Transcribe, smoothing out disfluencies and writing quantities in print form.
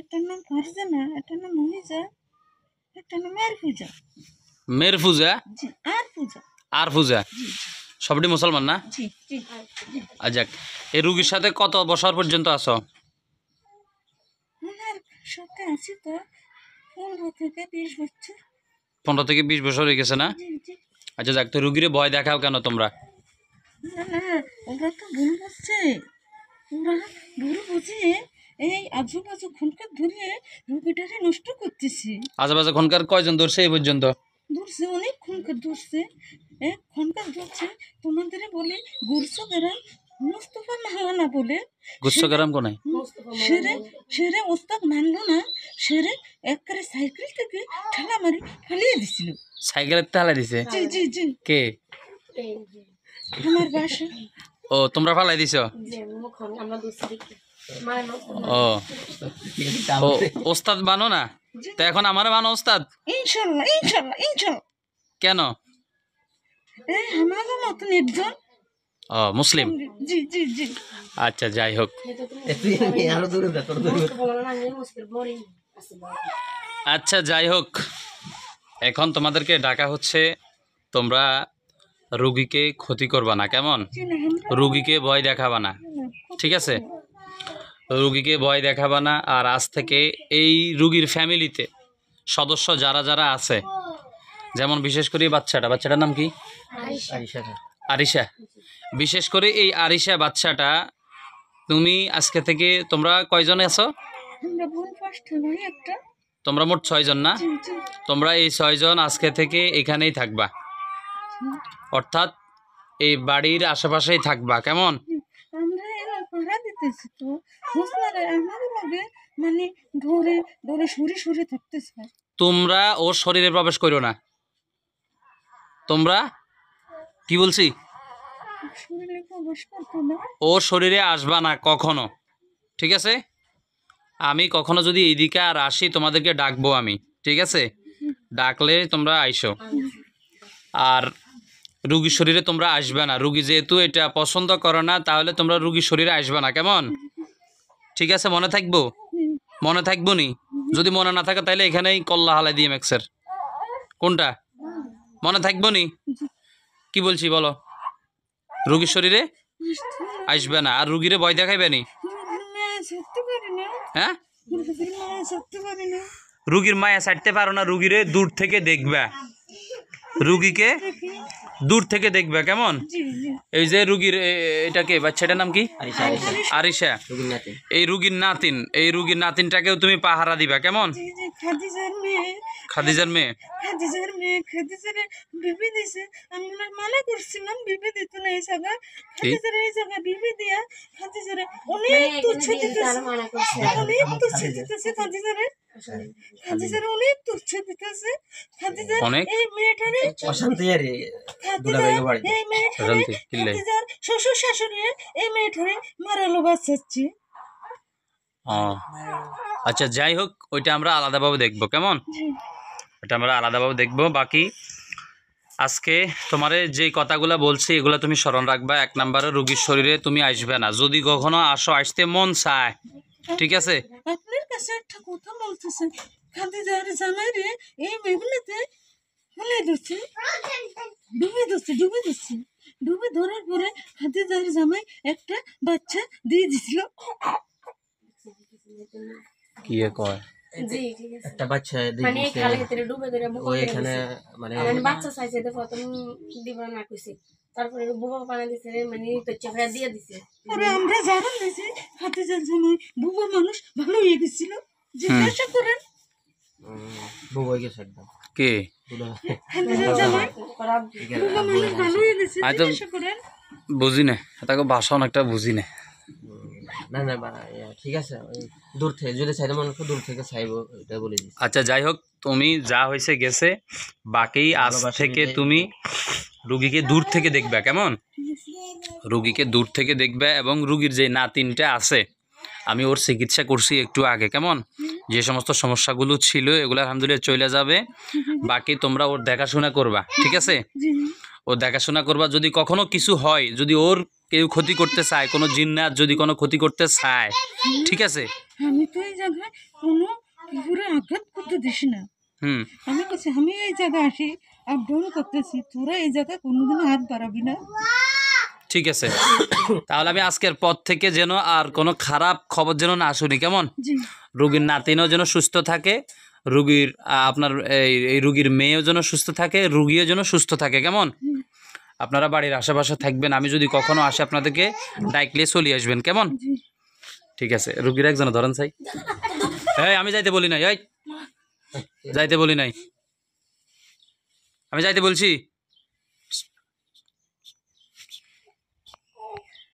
এটার নাম ফারজানা, এটার নাম মনিজা, এটার নাম আরফুজা। মেরফুজা জি, আরফুজা। আরফুজা জি সবটি মুসলমান না? জি জি জি। যাক, এই রুগীর সাথে কত বছর পর্যন্ত আছো? ওনার সাথে আছি তো 15 থেকে 20 বছর। 15 থেকে 20 বছর হয়ে গেছে না? জি জি। আচ্ছা যাক, তো রুগীরে ভয় দেখাও কেন তোমরা? না না, ওরা তো ভুল বুঝছে। ওরা ভুল বুঝিয়ে এই আজুবাজু খুনকে ধরিয়ে রুগীটারে নষ্ট করতেছে। আশেপাশে খনকার কয়জন ধরছে এই পর্যন্ত? ধরছে, অনেক খুনকে ধরছে। খুনকে ধরছে। তোমাদের বলি গুরসো গ্রাম মুস্তফা মাহানা বলে গুচ্ছ গ্রাম কোনায়? সেরে সেরে ওস্তাদ মানলো না। সেরে একবারে সাইকেল থেকে ঠেলা মারি ফেলিয়ে দিছিল। সাইকেলের তালা দিছে? জি জি জি। কে? আমার বাসা। ও তোমরা ফালাই দিছ? ও ও, ওস্তাদ বানো না তো এখন আমার বানো ওস্তাদ? ইনশাল্লাহ ইনশাল্লাহ ইনশাল্লাহ। কেন? এই আমাদের মতন একজন। ও মুসলিম? জি জি জি। আচ্ছা যাই হোক, আচ্ছা যাই হোক, এখন তোমাদেরকে ডাকা হচ্ছে তোমরা রুগীকে ক্ষতি করবা না, কেমন? রুগীকে ভয় দেখাবা না, ঠিক আছে? রুগীকে ভয় দেখাবা না। আর আজ থেকে এই রুগীর ফ্যামিলিতে সদস্য যারা যারা আছে, যেমন বিশেষ করে বাচ্চাটার নাম কি? আরিশা। বিশেষ করে এই আরিশা বাচ্চাটা, তুমি আজকে থেকে তোমরা কয়জন আছো? আমরা বোন ফার্স্ট ভাই একটা। তোমরা মোট 6 জন না? জি জি। তোমরা এই 6 জন আজকে থেকে এখানেই থাকবা, অর্থাৎ এই বাড়ির আশেপাশেই থাকবা, কেমন? আমরা এলা পাড়া দিতেছি তো হোসনারে আমাদের লগে মানে ধরে ধরে সরে সরে থাকতেছে। তোমরা ওর শরীরে প্রবেশ করো না। তোমরা কি বলছি? শরীরে প্রবেশ করতো না। ওর শরীরে আসবা না কখনো, ঠিক আছে? আমি কখনো যদি এইদিকে আর আসি তোমাদেরকে ডাকবো আমি, ঠিক আছে? ডাকলে তোমরা আইসো। আর রুগীর শরীরে তোমরা আসবে না। রুগী যেহেতু এটা পছন্দ করো না, তাহলে তোমরা রুগীর শরীরে আসবে না, কেমন? ঠিক আছে, মনে থাকবো? মনে থাকবো নি? যদি মনে না থাকে তাহলে এখানেই কল্লা হালাই দিয়ে ম্যাক্সের কোনটা মনে থাকবো নি? কি বলছি বলো? রুগীর শরীরে আসবে না। আর রুগীরে ভয় দেখাইবে নি? হ্যাঁ, রুগীর মায়া ছাড়তে পারো না। রুগীরে দূর থেকে দেখবা, রুগীকে দূর থেকে দেখবে, কেমন? এই যে রুগীর এটাকে বাচ্চাটার নাম কি? আরিশা। এই রুগীর নাতিন, এই রুগীর নাতিনটাকেও তুমি পাহারা দিবা, কেমন? খাদিজার মেয়ে। খাদিজার মেয়ে খাদিজার বিবি দিছে। আমি মানা করছিলাম বিবি দিত না এই জায়গা। খাদিজার এই জায়গা বিবি দিয়া খাদিজার অনেক তুচ্ছ দিতেছে, অনেক তুচ্ছ দিতেছে খাদিজারে। খাদিজার অনেক তুচ্ছ দিতেছে। খাদিজার এই মেয়েটারে অশান্তি আরে দুলাভাই বাড়ি এই মেয়েটারে খাদিজার শ্বশুর শাশুড়ি এই মেয়েটারে মারালো বাঁচাচ্ছে। আচ্ছা যাই হোক, ওইটা আমরা আলাদাভাবে দেখবো, কেমন? ওটা আমরা আলাদাভাবে দেখবো। বাকি আজকে তোমারে যে কথাগুলো বলছি এগুলো তুমি স্মরণ রাখবা। 1 নম্বরে রোগীর শরীরে তুমি আসবে না। যদি কখনো আসো, আসতে মন চায়, ঠিক আছে? আপনার কাছে একটা কথা বলতেছে, খাদিজার জামাই রে এই মেঘনাতে ফেলে দিচ্ছে, ডুবে দিচ্ছে, ডুবে দিচ্ছে। ডুবে ধরার পরে খাদিজার জামাই একটা বাচ্চা দিয়ে দিছিল। কি কয়? একটা বাচ্চা মানে খালে ভিতরে ডুবে ধরে ওইখানে মানে বাচ্চা চাইছে তো প্রথম দিবা না কইছে, তারপরে বুবা পানি দিছে মানে তো চাপড়া দিয়ে দিছে। পরে আমরা জানান দিছি খাদিজার জামাই বুবা মানুষ ভালো হয়ে গেছিল। জিজ্ঞাসা করেন বুবা হয়ে গেছে একদম। কে? খাদিজার জামাই বুবা মানুষ ভালো হয়ে গেছে। জিজ্ঞাসা করেন। বুঝি না, তাকে ভাষা অনেকটা বুঝি না। না না ঠিক আছে, দূর থেকে যদি চাইতে মনে দূর থেকে চাইবো এটা বলে দিচ্ছি। আচ্ছা যাই হোক, তুমি যা হয়েছে গেছে। বাকি আজ থেকে তুমি রুগীকে দূর থেকে দেখবে, কেমন? রুগীকে দূর থেকে দেখবে। এবং রুগীর যে নাতিনটা আছে, আমি ওর চিকিৎসা করছি একটু আগে, কেমন? যে সমস্ত সমস্যাগুলো ছিল এগুলো আলহামদুলিল্লাহ চলে যাবে। বাকি তোমরা ওর দেখাশোনা করবা, ঠিক আছে? জি ওর দেখাশোনা করবা। যদি কখনো কিছু হয়, যদি ওর কেউ ক্ষতি করতে চায়, কোনো জিন্নাত যদি কোনো ক্ষতি করতে চায়, ঠিক আছে? আমি তো এই জায়গায় কোনো কুকুরে আঘাত করতে দিস না। হুম, আমি কাছে আমি এই জায়গায় আসি আপ ডাউন করতেছি, তোরা এই জায়গায় কোনোদিনও হাত বাড়াবি না। ঠিক আছে। তাহলে আমি আজকের পর থেকে যেন আর কোনো খারাপ খবর যেন না শুনি, কেমন? জি রুগীর নাতিনও যেন সুস্থ থাকে, রুগীর আপনার এই রুগীর মেয়েও যেন সুস্থ থাকে, রুগীও যেন সুস্থ থাকে, কেমন? আপনারা বাড়ির আশেপাশে থাকবেন। আমি যদি কখনো আসি আপনাদেরকে ডাইকলে চলে আসবেন, কেমন? জি ঠিক আছে। রুগীর একজন ধরেন চাই। এই আমি যাইতে বলি নাই, এই যাইতে বলি নাই, আমি যাইতে বলছি।